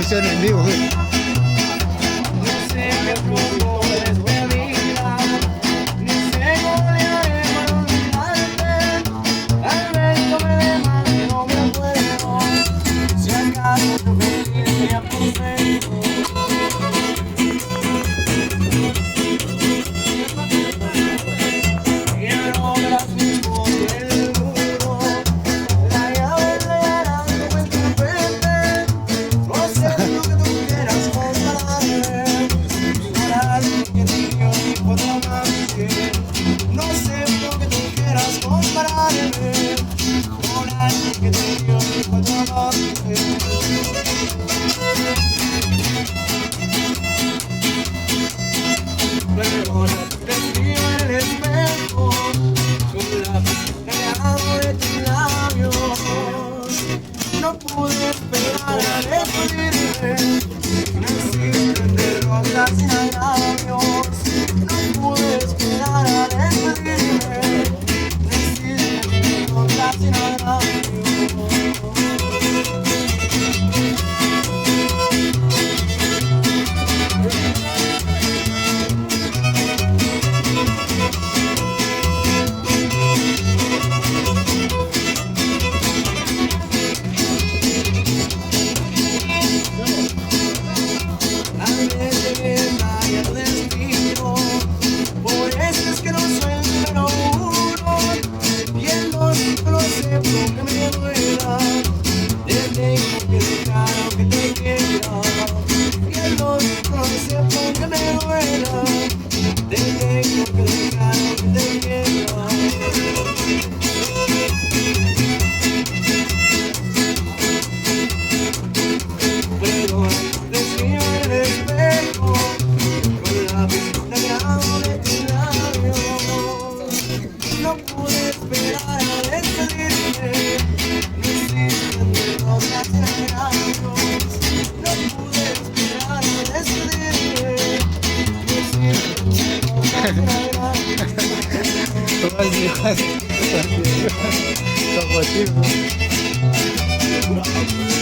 transmisión en vivo. No pude esperar a despedirme, no existen derrotas sin agravios. No pude esperar a despedirme, no existen derrotas sin agravios. No pude esperar a despedirme, no existen derrotas sin agravios. No pude esperar a despedirme, no existen derrotas sin agravios.